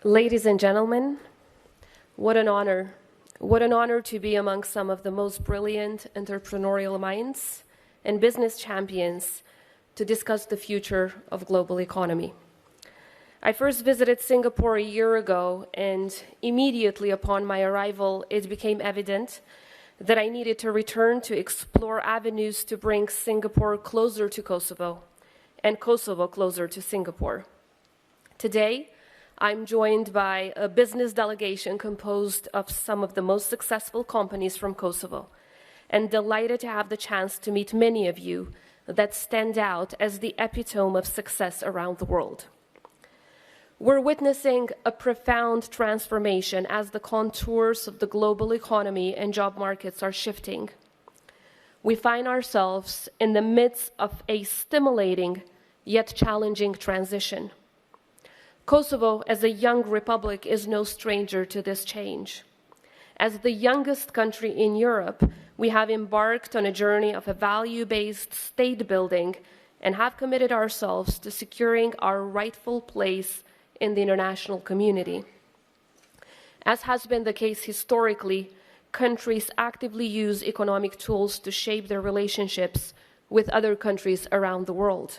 Ladies and gentlemen, what an honor. What an honor to be among some of the most brilliant entrepreneurial minds and business champions to discuss the future of global economy. I first visited Singapore a year ago, and immediately upon my arrival, it became evident that I needed to return to explore avenues to bring Singapore closer to Kosovo and Kosovo closer to Singapore. Today, I'm joined by a business delegation composed of some of the most successful companies from Kosovo, and delighted to have the chance to meet many of you that stand out as the epitome of success around the world. We're witnessing a profound transformation as the contours of the global economy and job markets are shifting. We find ourselves in the midst of a stimulating yet challenging transition. Kosovo, as a young republic, is no stranger to this change. As the youngest country in Europe, we have embarked on a journey of a value-based state building and have committed ourselves to securing our rightful place in the international community. As has been the case historically, countries actively use economic tools to shape their relationships with other countries around the world.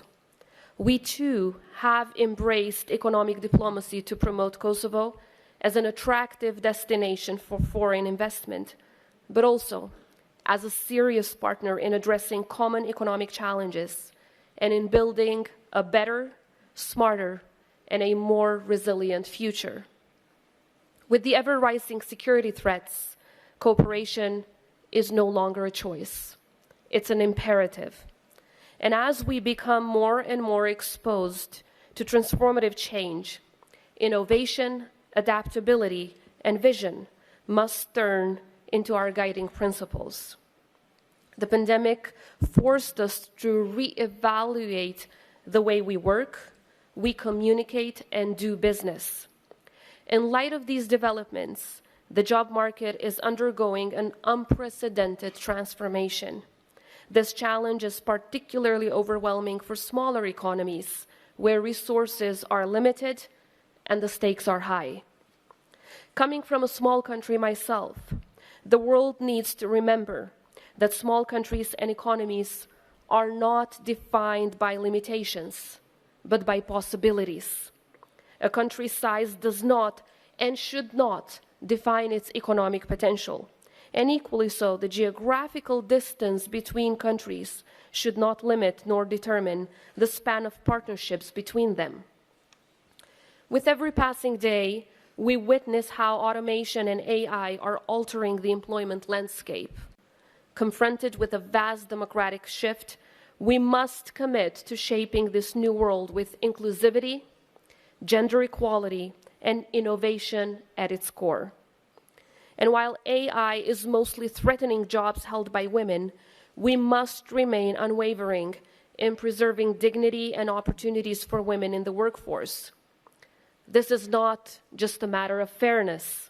We too have embraced economic diplomacy to promote Kosovo as an attractive destination for foreign investment, but also as a serious partner in addressing common economic challenges and in building a better, smarter, and a more resilient future. With the ever-rising security threats, cooperation is no longer a choice. It's an imperative. And as we become more and more exposed to transformative change, innovation, adaptability, and vision must turn into our guiding principles. The pandemic forced us to reevaluate the way we work, we communicate, and do business. In light of these developments, the job market is undergoing an unprecedented transformation. This challenge is particularly overwhelming for smaller economies, where resources are limited and the stakes are high. Coming from a small country myself, the world needs to remember that small countries and economies are not defined by limitations, but by possibilities. A country's size does not and should not define its economic potential. And equally so, the geographical distance between countries should not limit nor determine the span of partnerships between them. With every passing day, we witness how automation and AI are altering the employment landscape. Confronted with a vast democratic shift, we must commit to shaping this new world with inclusivity, gender equality, and innovation at its core. And while AI is mostly threatening jobs held by women, we must remain unwavering in preserving dignity and opportunities for women in the workforce. This is not just a matter of fairness.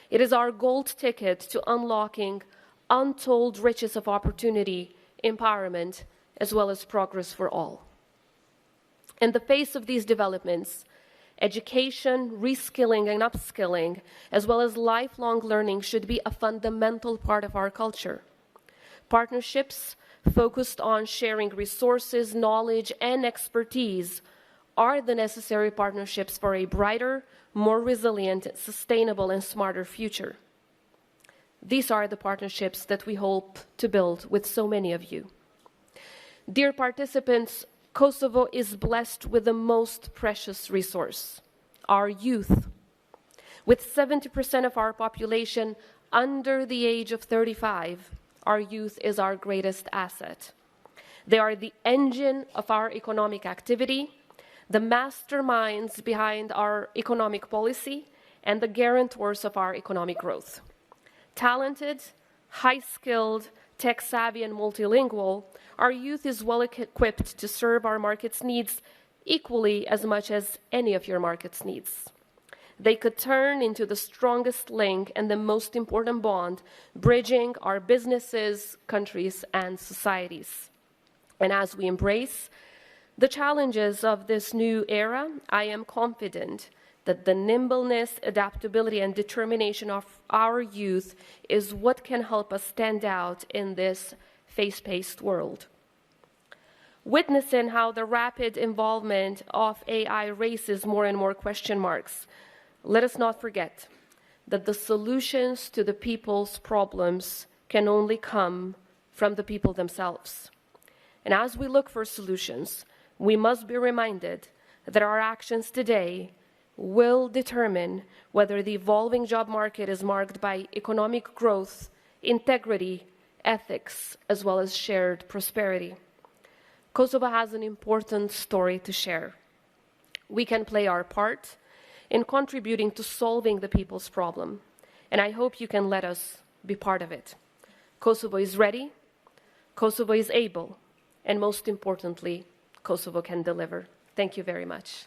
It is our gold ticket to unlocking untold riches of opportunity, empowerment, as well as progress for all. In the face of these developments, education, reskilling, and upskilling, as well as lifelong learning, should be a fundamental part of our culture. Partnerships focused on sharing resources, knowledge, and expertise are the necessary partnerships for a brighter, more resilient, sustainable, and smarter future. These are the partnerships that we hope to build with so many of you. Dear participants, Kosovo is blessed with the most precious resource, our youth. With 70% of our population under the age of 35, our youth is our greatest asset. They are the engine of our economic activity, the masterminds behind our economic policy, and the guarantors of our economic growth. Talented, high-skilled, tech-savvy, and multilingual, our youth is well equipped to serve our market's needs equally as much as any of your market's needs. They could turn into the strongest link and the most important bond, bridging our businesses, countries, and societies. And as we embrace The challenges of this new era, I am confident that the nimbleness, adaptability, and determination of our youth is what can help us stand out in this fast-paced world. Witnessing how the rapid involvement of AI raises more and more question marks, let us not forget that the solutions to the people's problems can only come from the people themselves. And as we look for solutions, we must be reminded that our actions today will determine whether the evolving job market is marked by economic growth, integrity, ethics, as well as shared prosperity. Kosovo has an important story to share. We can play our part in contributing to solving the people's problem, and I hope you can let us be part of it. Kosovo is ready, Kosovo is able, and most importantly, Kosovo can deliver. Thank you very much.